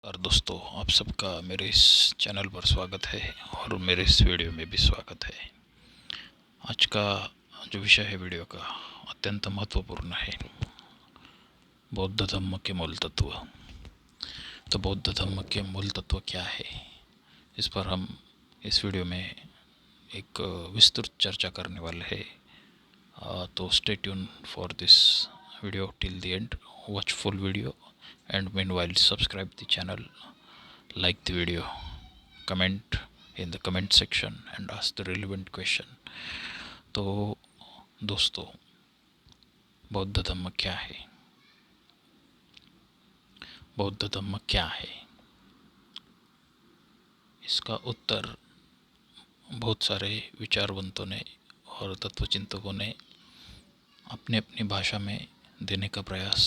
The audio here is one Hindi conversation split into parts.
और दोस्तों, आप सबका मेरे इस चैनल पर स्वागत है और मेरे इस वीडियो में भी स्वागत है। आज का जो विषय है वीडियो का अत्यंत महत्वपूर्ण है, बौद्ध धर्म के मूल तत्व। तो बौद्ध धर्म के मूल तत्व क्या है, इस पर हम इस वीडियो में एक विस्तृत चर्चा करने वाले हैं। तो stay tune for this video till the end. Watch full video and meanwhile subscribe the channel, like the video, comment in the comment section and ask the relevant question. तो दोस्तों, बौद्ध धर्म क्या है? बौद्ध धर्म क्या है, इसका उत्तर बहुत सारे विचारवंतों ने और तत्वचिंतकों ने अपनी अपनी भाषा में देने का प्रयास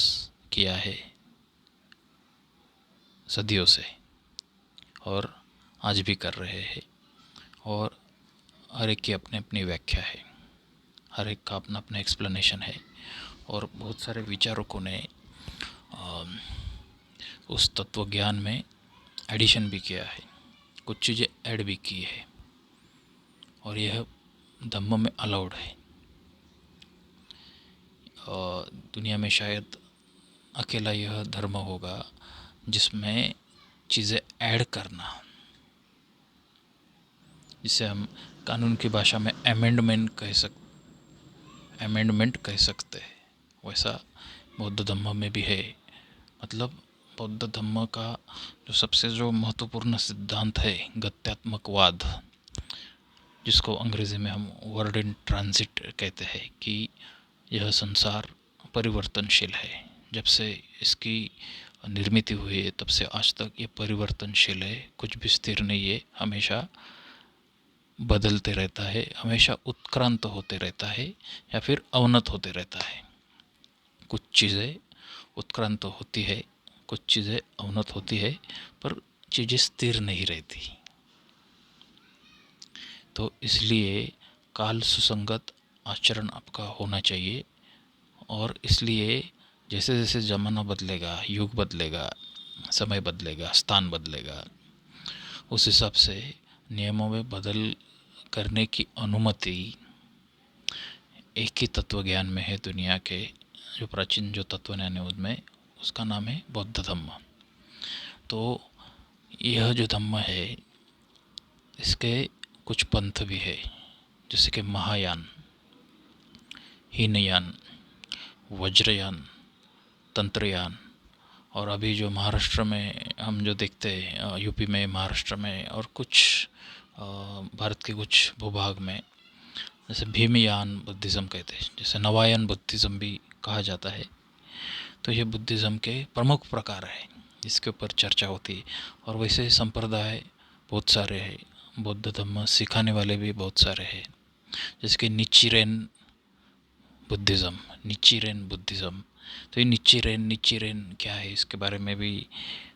किया है सदियों से, और आज भी कर रहे हैं। और हर एक की अपनी अपनी व्याख्या है, हर एक का अपना अपना एक्सप्लेनेशन है। और बहुत सारे विचारकों ने उस तत्व ज्ञान में एडिशन भी किया है, कुछ चीज़ें ऐड भी की है, और यह धम्म में अलाउड है। दुनिया में शायद अकेला यह धर्म होगा जिसमें चीज़ें ऐड करना, जिसे हम कानून की भाषा में अमेंडमेंट कह सकते हैं, वैसा बौद्ध धम्म में भी है। मतलब बौद्ध धम्म का जो महत्वपूर्ण सिद्धांत है, गत्यात्मकवाद, जिसको अंग्रेज़ी में हम वर्ड इन ट्रांजिट कहते हैं, कि यह संसार परिवर्तनशील है। जब से इसकी निर्मित हुई है तब से आज तक ये परिवर्तनशील है, कुछ भी स्थिर नहीं है, हमेशा बदलते रहता है, हमेशा उत्क्रांत होते रहता है या फिर अवनत होते रहता है। कुछ चीज़ें उत्क्रांत होती है, कुछ चीज़ें अवनत होती है, पर चीज़ें स्थिर नहीं रहती। तो इसलिए काल सुसंगत आचरण आपका होना चाहिए, और इसलिए जैसे जैसे ज़माना बदलेगा, युग बदलेगा, समय बदलेगा, स्थान बदलेगा, उस हिसाब से नियमों में बदल करने की अनुमति एक ही तत्व ज्ञान में है। दुनिया के जो प्राचीन जो तत्व ज्ञान है उनमें, उसका नाम है बौद्ध धम्म। तो यह जो धम्म है, इसके कुछ पंथ भी है, जैसे कि महायान, हीनयान, वज्रयान, तंत्रयान। और अभी जो महाराष्ट्र में हम जो देखते हैं, यूपी में, महाराष्ट्र में और कुछ भारत के कुछ भूभाग में, जैसे भीमयान बुद्धिज़्म कहते हैं, जैसे नवायन बुद्धिज़्म भी कहा जाता है। तो ये बुद्धिज़्म के प्रमुख प्रकार है, जिसके ऊपर चर्चा होती है। और वैसे संप्रदाय बहुत सारे हैं, बौद्ध धर्म सिखाने वाले भी बहुत सारे हैं, जैसे कि निचिरेन बुद्धिज़्म। तो ये निचिरेन क्या है, इसके बारे में भी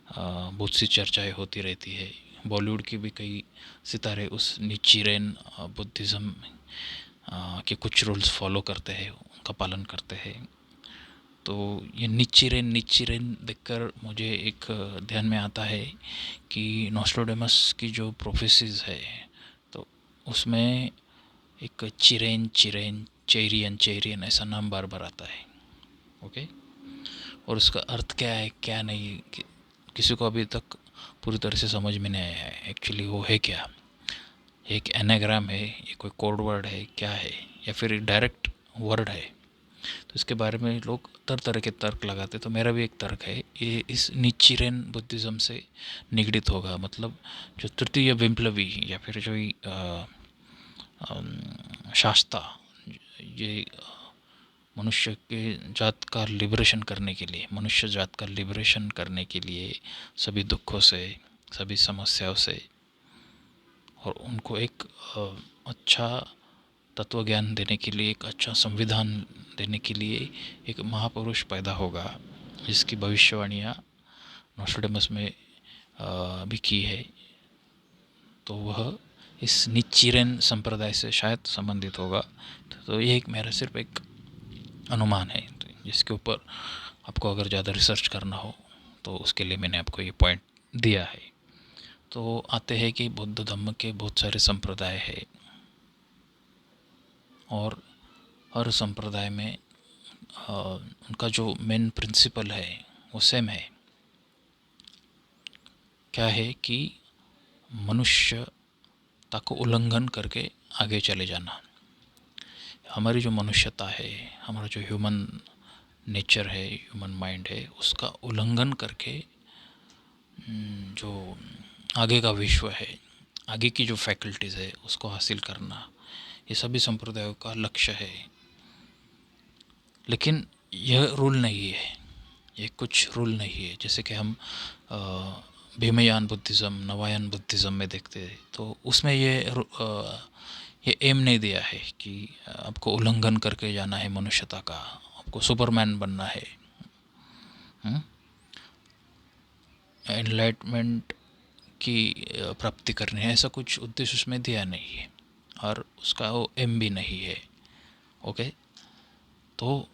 बहुत सी चर्चाएं होती रहती है। बॉलीवुड के भी कई सितारे उस निचिरेन बुद्धिज़्म के कुछ रूल्स फॉलो करते हैं, उनका पालन करते हैं। तो ये निचिरेन देखकर मुझे एक ध्यान में आता है कि नॉस्ट्राडेमस की जो प्रोफेसीज है, तो उसमें एक चेरियन ऐसा नाम बार बार आता है। ओके, और उसका अर्थ क्या है क्या नहीं, किसी को अभी तक पूरी तरह से समझ में नहीं आया है एक्चुअली वो है क्या। एक एनाग्राम है, ये कोई कोड वर्ड है, क्या है, या फिर डायरेक्ट वर्ड है। तो इसके बारे में लोग तरह तरह के तर्क लगाते। तो मेरा भी एक तर्क है, ये इस निचिरेन बुद्धिज़्म से निगडित होगा। मतलब जो तृतीय विप्लवी या फिर जो शास्ता, ये मनुष्य के जात का लिबरेशन करने के लिए, मनुष्य जात का लिबरेशन करने के लिए, सभी दुखों से, सभी समस्याओं से, और उनको एक अच्छा तत्व ज्ञान देने के लिए, एक अच्छा संविधान देने के लिए एक महापुरुष पैदा होगा, जिसकी भविष्यवाणियाँ नोस्ट्राडेमस में भी की है। तो वह इस निचिरेन संप्रदाय से शायद संबंधित होगा। तो ये एक मेरा सिर्फ एक अनुमान है, तो जिसके ऊपर आपको अगर ज़्यादा रिसर्च करना हो तो उसके लिए मैंने आपको ये पॉइंट दिया है। तो आते हैं कि बौद्ध धर्म के बहुत सारे संप्रदाय हैं और हर संप्रदाय में उनका जो मेन प्रिंसिपल है वो सेम है। क्या है कि मनुष्यता को उल्लंघन करके आगे चले जाना। हमारी जो मनुष्यता है, हमारा जो ह्यूमन नेचर है, ह्यूमन माइंड है, उसका उल्लंघन करके जो आगे का विश्व है, आगे की जो फैकल्टीज़ है उसको हासिल करना, ये सभी संप्रदायों का लक्ष्य है। लेकिन यह रूल नहीं है, ये कुछ रूल नहीं है। जैसे कि हम भीमयान बुद्धिज़्म, नवायान बुद्धिज़्म में देखते हैं तो उसमें ये एम नहीं दिया है कि आपको उल्लंघन करके जाना है मनुष्यता का, आपको सुपरमैन बनना है, एनलाइटमेंट की प्राप्ति करनी है, ऐसा कुछ उद्देश्य उसमें दिया नहीं है और उसका वो एम भी नहीं है। ओके, तो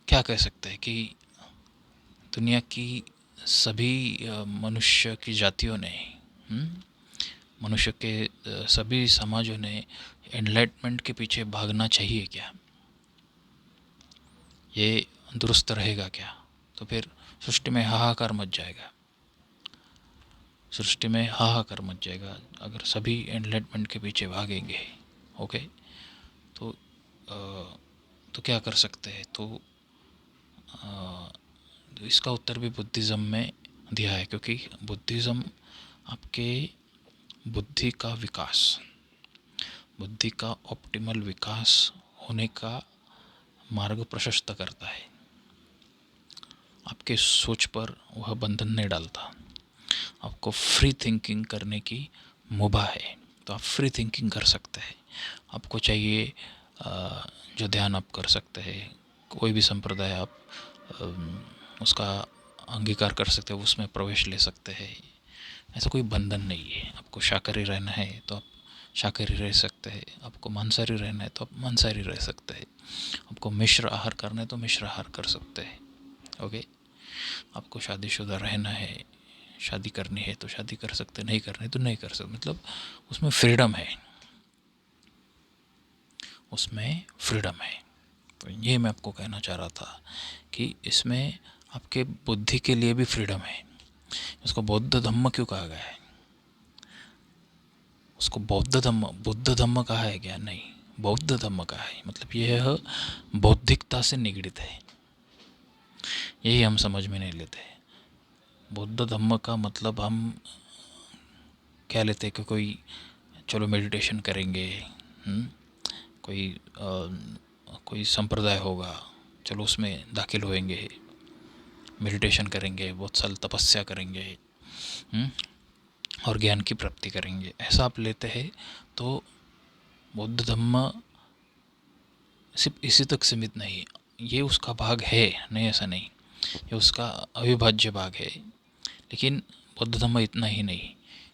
क्या कह सकते हैं कि दुनिया की सभी मनुष्य की जातियों ने, मनुष्य के सभी समाजों ने एनलाइटमेंट के पीछे भागना चाहिए क्या? ये दुरुस्त रहेगा क्या? तो फिर सृष्टि में हाहाकार मच जाएगा, सृष्टि में हाहाकार मच जाएगा अगर सभी एनलाइटमेंट के पीछे भागेंगे। ओके, तो तो क्या कर सकते हैं? तो इसका उत्तर भी बुद्धिज़्म में दिया है, क्योंकि बुद्धिज़्म आपके बुद्धि का विकास, बुद्धि का ऑप्टिमल विकास होने का मार्ग प्रशस्त करता है। आपके सोच पर वह बंधन नहीं डालता, आपको फ्री थिंकिंग करने की मुभा है, तो आप फ्री थिंकिंग कर सकते हैं। आपको चाहिए जो ध्यान आप कर सकते हैं, कोई भी संप्रदाय आप उसका अंगीकार कर सकते हैं, उसमें प्रवेश ले सकते हैं। ऐसा कोई बंधन नहीं है। आपको शाकाहारी रहना है तो आप शाकाहारी रह सकते हैं, आपको मांसाहारी रहना है तो आप मांसाहारी रह सकते हैं, आपको मिश्र आहार करना है तो मिश्र आहार कर सकते हैं। ओके, आपको शादीशुदा रहना है, शादी करनी है तो शादी कर सकते, नहीं करनी है तो नहीं कर सकते। मतलब उसमें फ्रीडम है, उसमें फ्रीडम है। तो ये मैं आपको कहना चाह रहा था कि इसमें आपके बुद्धि के लिए भी फ्रीडम है। उसको बौद्ध धम्म क्यों कहा गया है? उसको बौद्ध धम्म, बुद्ध धम्म कहा है क्या? नहीं, बौद्ध धम्म कहा है। मतलब यह बौद्धिकता से निगड़ित है, यही हम समझ में नहीं लेते। बौद्ध धम्म का मतलब हम क्या लेते हैं कि कोई चलो मेडिटेशन करेंगे, कोई कोई संप्रदाय होगा, चलो उसमें दाखिल होएंगे, मेडिटेशन करेंगे, बहुत साल तपस्या करेंगे, और ज्ञान की प्राप्ति करेंगे, ऐसा आप लेते हैं तो बौद्ध धम्म सिर्फ इसी तक सीमित नहीं, ये उसका भाग है, नहीं ऐसा नहीं, ये उसका अविभाज्य भाग है। लेकिन बौद्ध धम्म इतना ही नहीं,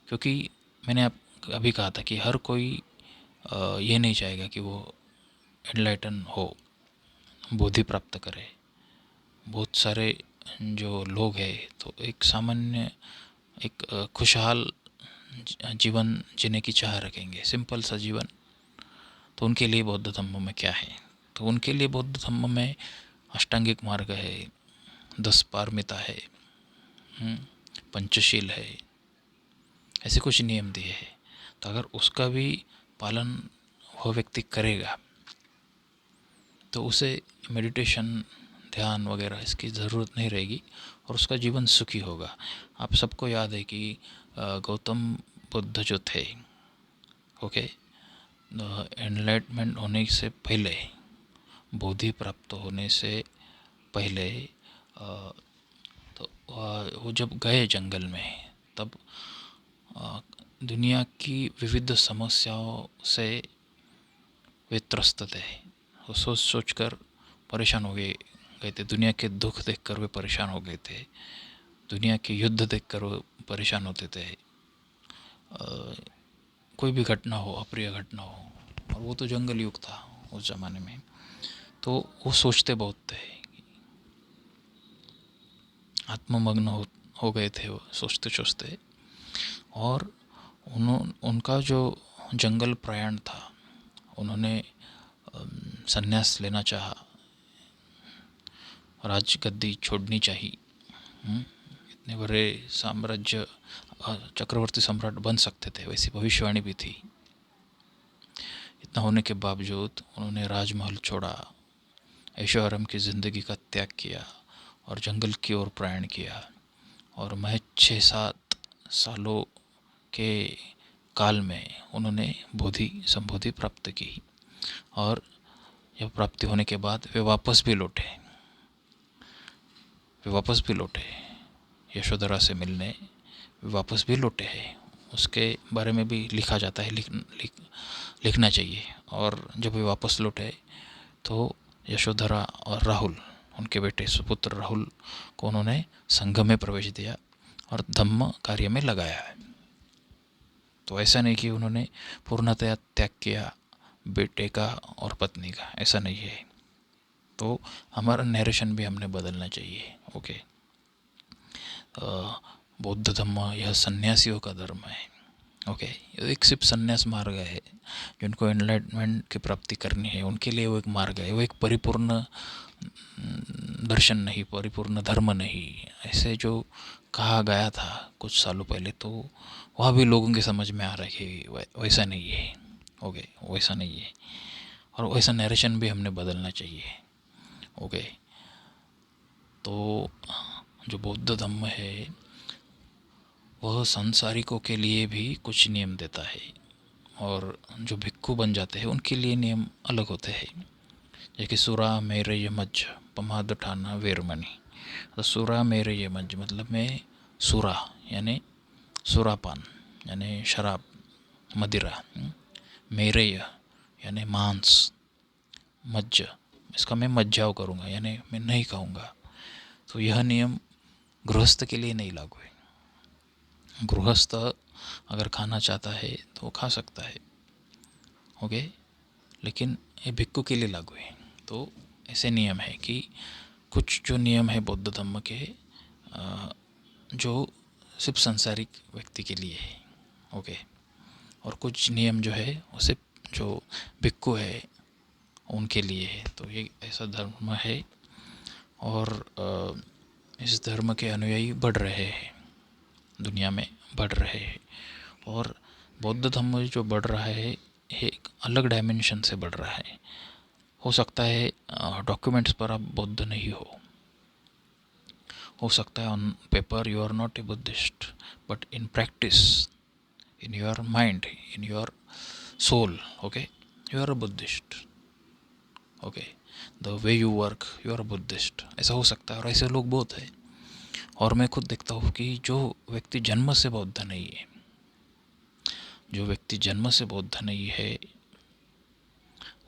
क्योंकि मैंने आप अभी कहा था कि हर कोई ये नहीं चाहेगा कि वो एनलाइटन हो, बोधि प्राप्त करे। बहुत सारे जो लोग हैं तो एक सामान्य, एक खुशहाल जीवन जीने की चाह रखेंगे, सिंपल सा जीवन। तो उनके लिए बौद्ध धम्म में क्या है? तो उनके लिए बौद्ध धम्म में अष्टांगिक मार्ग है, 10 पारमिता है, पंचशील है, ऐसे कुछ नियम दिए हैं। तो अगर उसका भी पालन वह व्यक्ति करेगा तो उसे मेडिटेशन, ध्यान वगैरह इसकी ज़रूरत नहीं रहेगी और उसका जीवन सुखी होगा। आप सबको याद है कि गौतम बुद्ध जो थे, ओके, एनलाइटमेंट होने से पहले, बोधि प्राप्त होने से पहले, तो वो जब गए जंगल में तब दुनिया की विविध समस्याओं से वे त्रस्त थे। वो सोच सोच कर परेशान हो गए थे, दुनिया के दुख देखकर वे परेशान हो गए थे, दुनिया के युद्ध देखकर वो परेशान होते थे। कोई भी घटना हो, अप्रिय घटना हो, और वो तो जंगल युग था उस ज़माने में, तो वो सोचते बहुत थे, आत्ममग्न हो गए थे वो सोचते सोचते। और उनका जो जंगल प्रयाण था, उन्होंने संन्यास लेना चाहा, राज गद्दी छोड़नी चाहिए। इतने बड़े साम्राज्य, चक्रवर्ती सम्राट बन सकते थे, वैसी भविष्यवाणी भी थी। इतना होने के बावजूद उन्होंने राजमहल छोड़ा, ऐशो आराम की ज़िंदगी का त्याग किया और जंगल की ओर प्रयाण किया। और महज 6-7 सालों के काल में उन्होंने बोधि संबोधि प्राप्त की। और जब प्राप्ति होने के बाद वे वापस भी लौटे यशोधरा से मिलने, वे वापस भी लौटे हैं। उसके बारे में भी लिखा जाता है, लिखना चाहिए। और जब वे वापस लौटे तो यशोधरा और राहुल, उनके बेटे सुपुत्र राहुल को उन्होंने संघ में प्रवेश दिया और धम्म कार्य में लगाया है। तो ऐसा नहीं कि उन्होंने पूर्णतया त्याग किया बेटे का और पत्नी का, ऐसा नहीं है। तो हमारा नरेशन भी हमने बदलना चाहिए। ओके, बौद्ध धम्म यह सन्यासियों का धर्म है। ओके, एक सिर्फ संन्यास मार्ग है। जिनको एनलाइटमेंट की प्राप्ति करनी है उनके लिए वो एक मार्ग है, वो एक परिपूर्ण दर्शन नहीं, परिपूर्ण धर्म नहीं। ऐसे जो कहा गया था कुछ सालों पहले, तो वह भी लोगों के समझ में आ रहा है कि वैसा नहीं है। ओके, वैसा नहीं है। और वैसा नरेशन भी हमने बदलना चाहिए। ओके, तो जो बौद्ध धम्म है वह सांसारिकों के लिए भी कुछ नियम देता है, और जो भिक्खु बन जाते हैं उनके लिए नियम अलग होते हैं। जैसे सुरा मेरे ये मज्ज पमाद ठाना वेरमणि। तो सुरा मेरे ये मज्ज मतलब में सुरा यानी सुरापान यानी शराब, मदिरा। मेरे यानी मांस, मज्ज इसका मैं मज्जाव करूँगा यानी मैं नहीं खाऊँगा। तो यह नियम गृहस्थ के लिए नहीं लागू है। गृहस्थ अगर खाना चाहता है तो वो खा सकता है। ओके, लेकिन ये भिक्खु के लिए लागू है। तो ऐसे नियम है कि कुछ जो नियम है बौद्ध धर्म के जो सिर्फ सांसारिक व्यक्ति के लिए है। ओके, और कुछ नियम जो है वो सिर्फ जो भिक्खु है उनके लिए है। तो ये ऐसा धर्म है, और इस धर्म के अनुयायी बढ़ रहे हैं, दुनिया में बढ़ रहे हैं। और बौद्ध धर्म जो बढ़ रहा है एक अलग डायमेंशन से बढ़ रहा है। हो सकता है डॉक्यूमेंट्स पर आप बौद्ध नहीं हो सकता है on paper you are not a Buddhist, but in practice, in your mind, in your soul, okay, you are a Buddhist. Okay, the way you work you are a Buddhist, ऐसा हो सकता है। और ऐसे लोग बहुत हैं। और मैं खुद देखता हूँ कि जो व्यक्ति जन्म से बौद्ध नहीं है, जो व्यक्ति जन्म से बौद्ध नहीं है,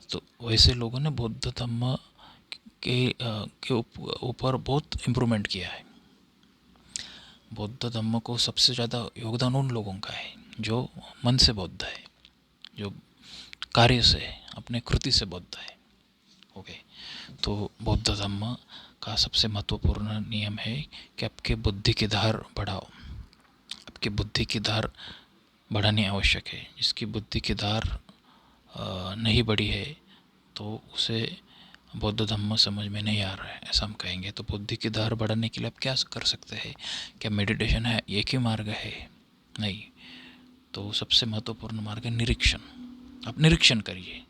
तो वैसे लोगों ने बौद्ध धर्म के ऊपर बहुत इम्प्रूवमेंट किया है। बौद्ध धर्म को सबसे ज़्यादा योगदान उन लोगों का है जो मन से बौद्ध है, जो कार्य से, अपने कृति से बौद्ध है। ओके, तो बौद्ध धर्म का सबसे महत्वपूर्ण नियम है कि आपके बुद्धि की धार बढ़ाओ। आपकी बुद्धि की धार बढ़ानी आवश्यक है। जिसकी बुद्धि की धार नहीं बढ़ी है तो उसे बौद्ध धम्म समझ में नहीं आ रहा है, ऐसा हम कहेंगे। तो बुद्धि की धार बढ़ाने के लिए आप क्या कर सकते हैं? क्या मेडिटेशन है एक ही मार्ग है? नहीं। तो सबसे महत्वपूर्ण मार्ग है निरीक्षण। आप निरीक्षण करिए,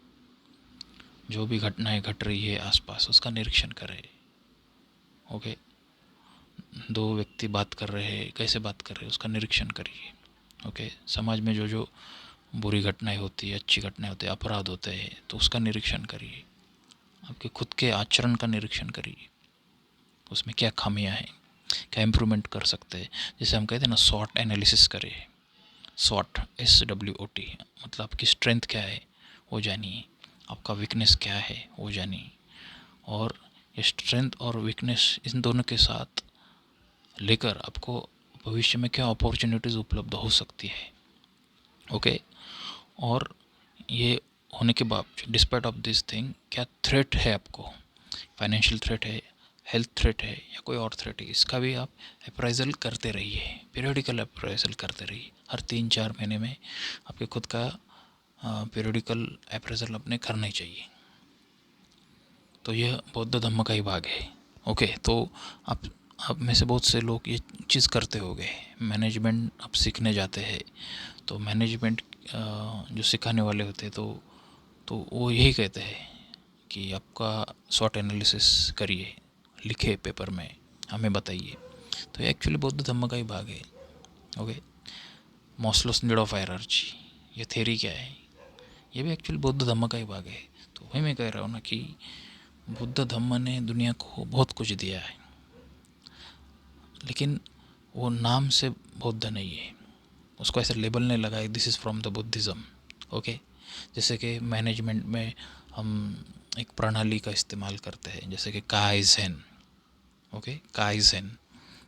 जो भी घटनाएं घट रही है आसपास उसका निरीक्षण करें। ओके, दो व्यक्ति बात कर रहे हैं, कैसे बात कर रहे हैं उसका निरीक्षण करिए। ओके, समाज में जो जो बुरी घटनाएं होती है, अच्छी घटनाएं होती है, अपराध होते हैं, तो उसका निरीक्षण करिए। आपके खुद के आचरण का निरीक्षण करिए, उसमें क्या खामियां हैं, क्या इम्प्रूवमेंट कर सकते हैं। जैसे हम कहते हैं ना, SWOT एनालिसिस करिए। SWOT, SWOT मतलब आपकी स्ट्रेंथ क्या है वो जानिए, आपका वीकनेस क्या है वो जानिए। और ये स्ट्रेंथ और वीकनेस इन दोनों के साथ लेकर आपको भविष्य में क्या अपॉर्चुनिटीज़ उपलब्ध हो सकती है। ओके, और ये होने के बाद डिस्पाइट ऑफ दिस थिंग क्या थ्रेट है आपको? फाइनेंशियल थ्रेट है, हेल्थ थ्रेट है या कोई और थ्रेट है, इसका भी आप अप्राइजल करते रहिए, पीरियोडिकल अप्राइजल करते रहिए। हर 3-4 महीने में आपके खुद का पीरियोडिकल अप्राइजल अपने करना ही चाहिए। तो यह बौद्ध धम्म का ही भाग है। ओके, तो आप में से बहुत से लोग ये चीज़ करते होंगे, मैनेजमेंट आप सीखने जाते हैं तो मैनेजमेंट जो सिखाने वाले होते हैं तो वो यही कहते हैं कि आपका स्वॉट एनालिसिस करिए, लिखे पेपर में, हमें बताइए। तो ये एक्चुअली बौद्ध धम्म का ही भाग है। ओके, मॉस्लोस नीड ऑफ हायरार्ची, ये थ्योरी क्या है, ये भी एक्चुअली बौद्ध धम्म का ही भाग है। तो वही मैं कह रहा हूँ ना कि बुद्ध धम्म ने दुनिया को बहुत कुछ दिया है, लेकिन वो नाम से बौद्ध नहीं है, उसको ऐसे लेबल नहीं लगाए this is from the Buddhism. Okay, जैसे कि मैनेजमेंट में हम एक प्रणाली का इस्तेमाल करते हैं, जैसे कि काइज़ेन। ओके, काइज़ेन,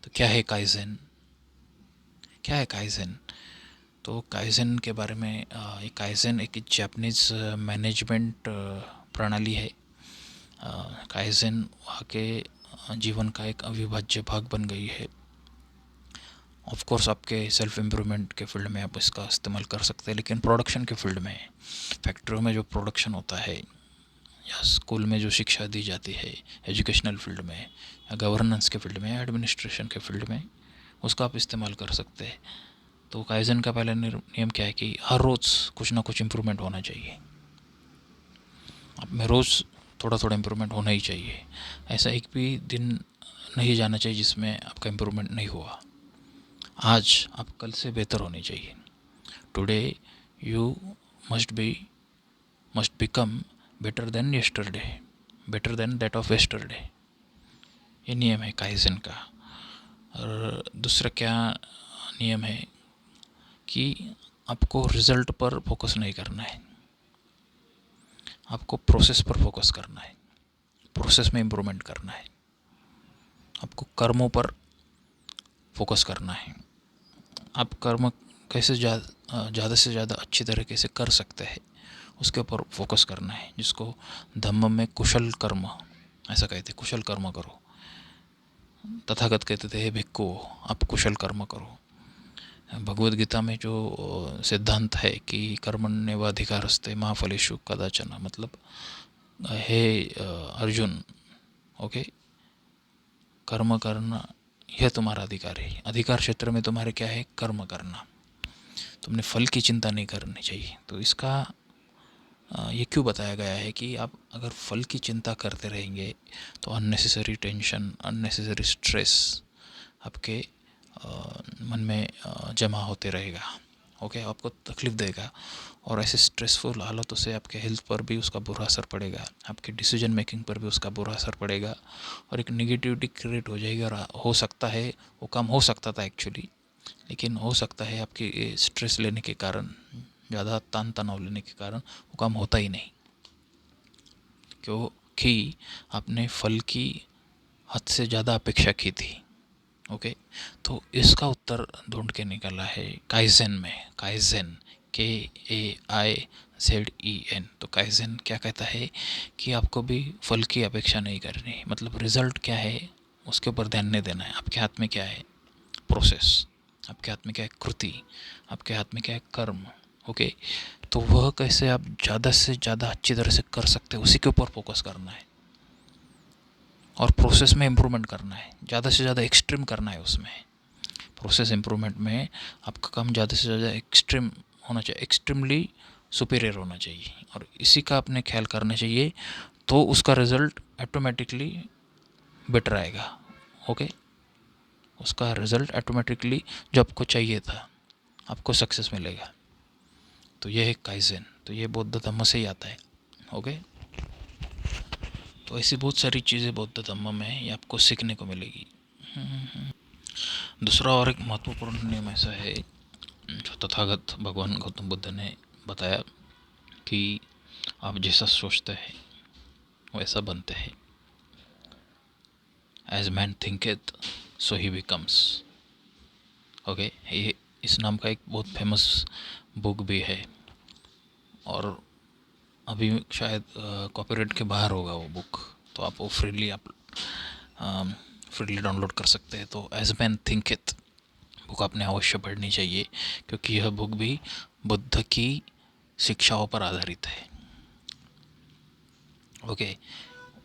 तो क्या है काइज़ेन, क्या है काइज़ेन? तो काइज़ेन के बारे में ये काइज़ेन एक जापानीज़ मैनेजमेंट प्रणाली है। काइज़ेन वहाँ के जीवन का एक अविभाज्य भाग बन गई है। ऑफ कोर्स आपके सेल्फ इम्प्रूवमेंट के फील्ड में आप इसका इस्तेमाल कर सकते हैं, लेकिन प्रोडक्शन के फील्ड में, फैक्ट्रियों में जो प्रोडक्शन होता है या स्कूल में जो शिक्षा दी जाती है, एजुकेशनल फील्ड में या गवर्नेंस के फील्ड में या एडमिनिस्ट्रेशन के फील्ड में, उसका आप इस्तेमाल कर सकते हैं। तो काइज़न का पहला नियम क्या है कि हर रोज़ कुछ ना कुछ इम्प्रूवमेंट होना चाहिए। आप में रोज़ थोड़ा थोड़ा इम्प्रूवमेंट होना ही चाहिए। ऐसा एक भी दिन नहीं जाना चाहिए जिसमें आपका इम्प्रूवमेंट नहीं हुआ। आज आप कल से बेहतर होने चाहिए। Today you must become better than yesterday, better than that of yesterday. ये नियम है काइज़न का। और दूसरा क्या नियम है कि आपको रिज़ल्ट पर फोकस नहीं करना है, आपको प्रोसेस पर फोकस करना है, प्रोसेस में इम्प्रूवमेंट करना है, आपको कर्मों पर फोकस करना है। आप कर्म कैसे ज़्यादा से ज़्यादा अच्छी तरीके से कर सकते हैं उसके ऊपर फोकस करना है, जिसको धम्म में कुशल कर्म ऐसा कहते हैं, कुशल कर्म करो। तथागत कहते थे हे भिक्खु, आप कुशल कर्म करो। भगवद गीता में जो सिद्धांत है कि कर्मण्येवाधिकारस्ते मा फलेषु कदाचन, मतलब हे अर्जुन, ओके, कर्म करना यह तुम्हारा अधिकार है, अधिकार क्षेत्र में तुम्हारे क्या है, कर्म करना, तुमने फल की चिंता नहीं करनी चाहिए। तो इसका ये क्यों बताया गया है कि आप अगर फल की चिंता करते रहेंगे तो अननेसेसरी टेंशन, अननेसेसरी स्ट्रेस आपके मन में जमा होते रहेगा। ओके, आपको तकलीफ़ देगा और ऐसे स्ट्रेसफुल हालातों से आपके हेल्थ पर भी उसका बुरा असर पड़ेगा, आपके डिसीजन मेकिंग पर भी उसका बुरा असर पड़ेगा और एक नेगेटिविटी क्रिएट हो जाएगी। और हो सकता है वो काम हो सकता था एक्चुअली, लेकिन हो सकता है आपके स्ट्रेस लेने के कारण, ज़्यादा तान तनाव लेने के कारण वो काम होता ही नहीं, क्योंकि आपने फल की हद से ज़्यादा अपेक्षा की थी। ओके, तो इसका उत्तर ढूंढ के निकला है काइज़ेन में। Kaizen, KAIZEN। तो काइज़ेन क्या कहता है कि आपको भी फल की अपेक्षा नहीं करनी, मतलब रिज़ल्ट क्या है उसके ऊपर ध्यान नहीं देना है। आपके हाथ में क्या है, प्रोसेस, आपके हाथ में क्या है, कृति, आपके हाथ में क्या है, कर्म। ओके, तो वह कैसे आप ज़्यादा से ज़्यादा अच्छी तरह से कर सकते हैं उसी के ऊपर फोकस करना है और प्रोसेस में इम्प्रूवमेंट करना है, ज़्यादा से ज़्यादा एक्सट्रीम करना है उसमें। प्रोसेस इम्प्रूवमेंट में आपका काम ज़्यादा से ज़्यादा एक्सट्रीम होना चाहिए, एक्सट्रीमली सुपीरियर होना चाहिए और इसी का आपने ख्याल करना चाहिए, तो उसका रिज़ल्ट ऑटोमेटिकली बेटर आएगा। ओके, उसका रिज़ल्ट ऑटोमेटिकली जो आपको चाहिए था आपको सक्सेस मिलेगा। तो ये है काइज़ेन, तो ये बौद्ध धम्म से ही आता है। ओके, तो ऐसी बहुत सारी चीज़ें बौद्ध धम्म में ये आपको सीखने को मिलेगी। दूसरा और एक महत्वपूर्ण नियम ऐसा है जो तथागत भगवान गौतम बुद्ध ने बताया कि आप जैसा सोचते हैं वैसा बनते हैं। As man thinketh so he becomes. Okay, ये इस नाम का एक बहुत फेमस बुक भी है और अभी शायद कॉपीराइट के बाहर होगा वो बुक, तो आप वो फ्रीली आप फ्रीली डाउनलोड कर सकते हैं। तो एज मैन थिंकिथ बुक आपने अवश्य पढ़नी चाहिए, क्योंकि यह बुक भी बुद्ध की शिक्षाओं पर आधारित है। ओके,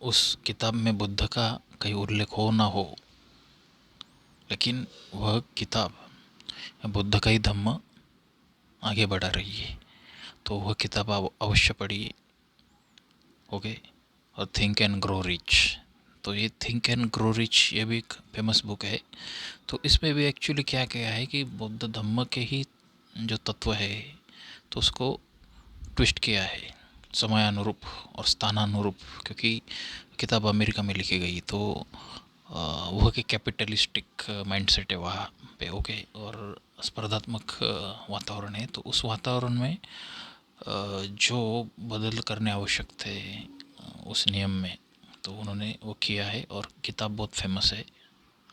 उस किताब में बुद्ध का कहीं उल्लेख हो ना हो, लेकिन वह किताब बुद्ध का ही धम्म आगे बढ़ा रही है। तो वह किताब आप अवश्य पढ़िए। ओके, और थिंक एंड ग्रो रिच। तो ये थिंक एंड ग्रो रिच ये भी एक फेमस बुक है। तो इसमें भी एक्चुअली क्या क्या है कि बौद्ध धम्म के ही जो तत्व है तो उसको ट्विस्ट किया है समयानुरूप और स्थानानुरूप, क्योंकि किताब अमेरिका में लिखी गई तो वह के कैपिटलिस्टिक माइंडसेट है वहाँ पे। ओके, और स्पर्धात्मक वातावरण है। तो उस वातावरण में जो बदल करने आवश्यक थे उस नियम में, तो उन्होंने वो किया है। और किताब बहुत फेमस है,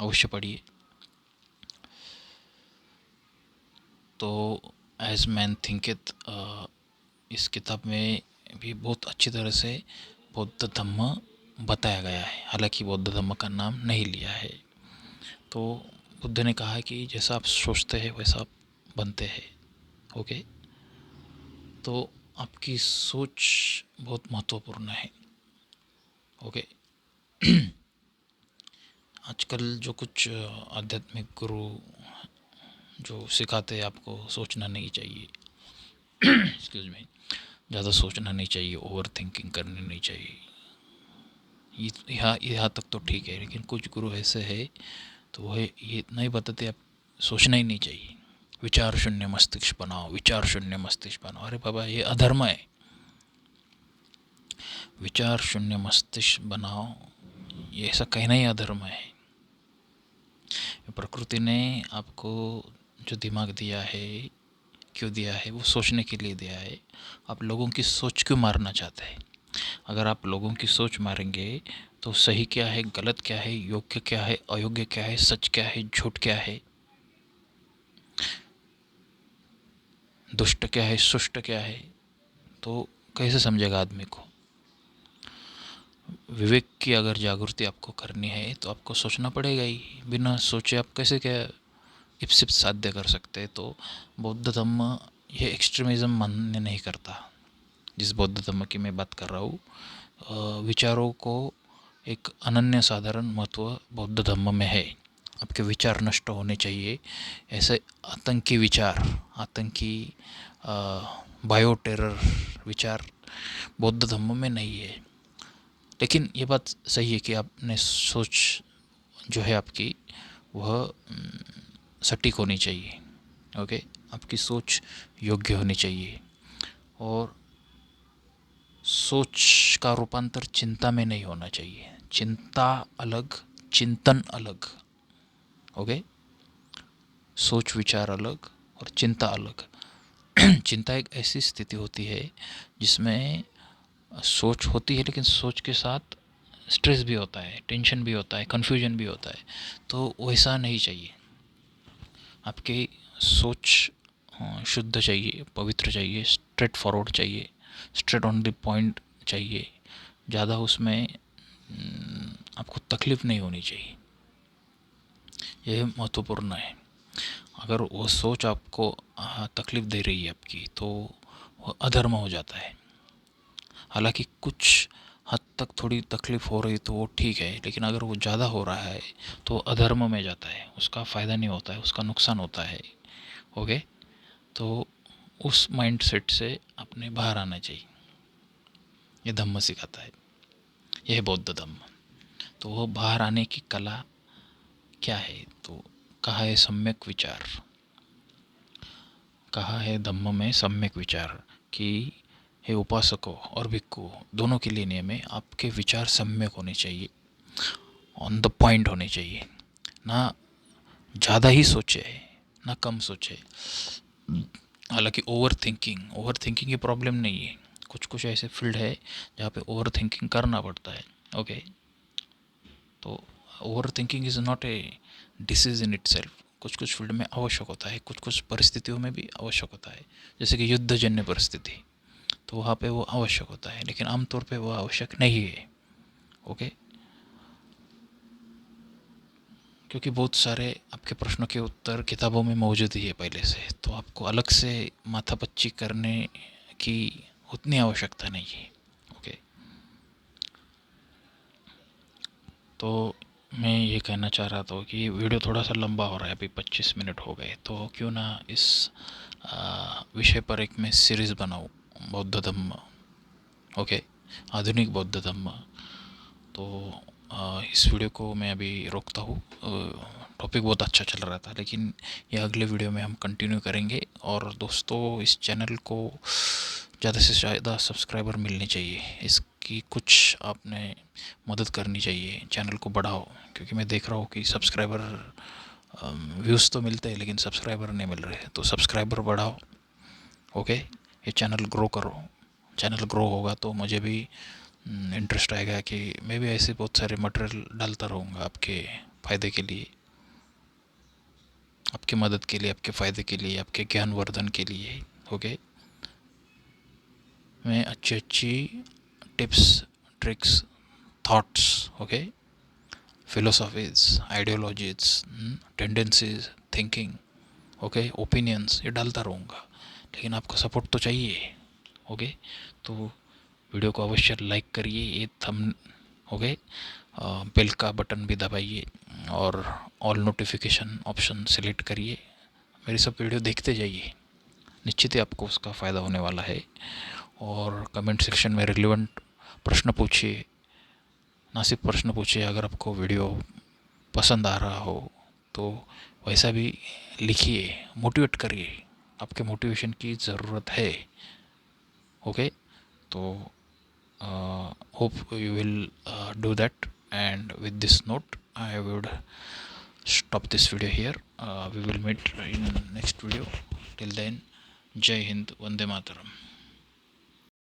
अवश्य पढ़िए। तो एज मैन थिंकिथ इस किताब में भी बहुत अच्छी तरह से बौद्ध धम्म बताया गया है, हालांकि बौद्ध धम्म का नाम नहीं लिया है। तो बुद्ध ने कहा है कि जैसा आप सोचते हैं वैसा आप बनते हैं। ओके, तो आपकी सोच बहुत महत्वपूर्ण है। ओके, आजकल जो कुछ आध्यात्मिक गुरु जो सिखाते हैं आपको सोचना नहीं चाहिए, एक्सक्यूज मी, ज़्यादा सोचना नहीं चाहिए, ओवर थिंकिंग करनी नहीं चाहिए, यहाँ तक तो ठीक है। लेकिन कुछ गुरु ऐसे है तो वह ये इतना ही बताते आप सोचना ही नहीं चाहिए, विचार शून्य मस्तिष्क बनाओ, विचार शून्य मस्तिष्क बनाओ। अरे बाबा, ये अधर्म है। विचार शून्य मस्तिष्क बनाओ, ये ऐसा कहना ही अधर्म है। प्रकृति ने आपको जो दिमाग दिया है, क्यों दिया है? वो सोचने के लिए दिया है। आप लोगों की सोच क्यों मारना चाहते हैं? अगर आप लोगों की सोच मारेंगे तो सही क्या है, गलत क्या है, योग्य क्या है, अयोग्य क्या है, सच क्या है, झूठ क्या है, दुष्ट क्या है, सुष्ट क्या है, तो कैसे समझेगा आदमी को? विवेक की अगर जागृति आपको करनी है तो आपको सोचना पड़ेगा ही। बिना सोचे आप कैसे क्या इप्सित साध्य कर सकते हैं? तो बौद्ध धम्म ये एक्सट्रीमिज्म मान्य नहीं करता। जिस बौद्ध धम्म की मैं बात कर रहा हूँ, विचारों को एक अनन्य साधारण महत्व बौद्ध धम्म में है। आपके विचार नष्ट होने चाहिए। ऐसे आतंकी विचार, आतंकी बायो टेरर विचार बौद्ध धम्म में नहीं है। लेकिन ये बात सही है कि आपने सोच जो है आपकी वह सटीक होनी चाहिए। ओके, आपकी सोच योग्य होनी चाहिए। और सोच का रूपांतर चिंता में नहीं होना चाहिए। चिंता अलग, चिंतन अलग। ओके, सोच विचार अलग और चिंता अलग। चिंता एक ऐसी स्थिति होती है जिसमें सोच होती है, लेकिन सोच के साथ स्ट्रेस भी होता है, टेंशन भी होता है, कन्फ्यूजन भी होता है। तो वैसा नहीं चाहिए। आपकी सोच शुद्ध चाहिए, पवित्र चाहिए, स्ट्रेट फॉरवर्ड चाहिए, स्ट्रेट ऑन द पॉइंट चाहिए। ज़्यादा उसमें आपको तकलीफ़ नहीं होनी चाहिए। यह महत्वपूर्ण है। अगर वो सोच आपको तकलीफ़ दे रही है आपकी, तो वह अधर्म हो जाता है। हालांकि कुछ हद तक थोड़ी तकलीफ़ हो रही तो वो ठीक है, लेकिन अगर वो ज़्यादा हो रहा है तो अधर्म में जाता है। उसका फ़ायदा नहीं होता है, उसका नुकसान होता है। ओके, तो उस माइंड सेट से अपने बाहर आना चाहिए। ये धम्म सिखाता है, यह है बौद्ध धम्म। तो वो बाहर आने की कला क्या है? तो कहा है सम्यक विचार। कहा है धम्म में सम्यक विचार कि हे उपासकों और भिक्खु, दोनों के लिए नियम है, आपके विचार सम्यक होने चाहिए, ऑन द पॉइंट होने चाहिए। ना ज़्यादा ही सोचे, ना कम सोचे। हालांकि ओवर थिंकिंग की प्रॉब्लम नहीं है। कुछ कुछ ऐसे फील्ड है जहाँ पे ओवर थिंकिंग करना पड़ता है। ओके, तो over thinking is not a disease in it self. कुछ कुछ फील्ड में आवश्यक होता है, कुछ कुछ परिस्थितियों में भी आवश्यक होता है। जैसे कि युद्धजन्य परिस्थिति, तो वहाँ पे वो आवश्यक होता है, लेकिन आमतौर पे वो आवश्यक नहीं है। ओके, क्योंकि बहुत सारे आपके प्रश्नों के उत्तर किताबों में मौजूद ही है पहले से, तो आपको अलग से माथापच्ची करने की उतनी आवश्यकता नहीं है। ओके, तो मैं ये कहना चाह रहा था कि वीडियो थोड़ा सा लंबा हो रहा है, अभी 25 मिनट हो गए, तो क्यों ना इस विषय पर एक मैं सीरीज़ बनाऊँ, बौद्ध धम्म। ओके, आधुनिक बौद्ध धम्म। तो इस वीडियो को मैं अभी रोकता हूँ। टॉपिक बहुत अच्छा चल रहा था, लेकिन ये अगले वीडियो में हम कंटिन्यू करेंगे। और दोस्तों, इस चैनल को ज़्यादा से ज़्यादा सब्सक्राइबर मिलने चाहिए, इसकी कुछ आपने मदद करनी चाहिए, चैनल को बढ़ाओ। क्योंकि मैं देख रहा हूँ कि सब्सक्राइबर, व्यूज़ तो मिलते हैं लेकिन सब्सक्राइबर नहीं मिल रहे, तो सब्सक्राइबर बढ़ाओ। ओके, ये चैनल ग्रो करो। चैनल ग्रो होगा तो मुझे भी इंटरेस्ट आएगा कि मैं भी ऐसे बहुत सारे मटेरियल डालता रहूँगा आपके फ़ायदे के लिए, आपकी मदद के लिए, आपके फ़ायदे के लिए, आपके ज्ञानवर्धन के लिए। ओके, मैं अच्छी अच्छी tips, tricks, thoughts, okay, philosophies, ideologies, tendencies, thinking, okay, opinions, ये डालता रहूँगा। लेकिन आपका सपोर्ट तो चाहिए। ओके, तो वीडियो को अवश्य लाइक करिए, ये थम, ओके, बेल का बटन भी दबाइए और ऑल नोटिफिकेशन ऑप्शन सेलेक्ट करिए। मेरी सब वीडियो देखते जाइए, निश्चित ही आपको उसका फ़ायदा होने वाला है। और कमेंट सेक्शन में रिलेवेंट प्रश्न पूछिए, ना सिर्फ प्रश्न पूछिए, अगर आपको वीडियो पसंद आ रहा हो तो वैसा भी लिखिए, मोटिवेट करिए, आपके मोटिवेशन की ज़रूरत है। ओके, तो hope you will do that, and with this note I would stop this video here. We will meet in next video. Till then, Jai Hind, Vande Mataram.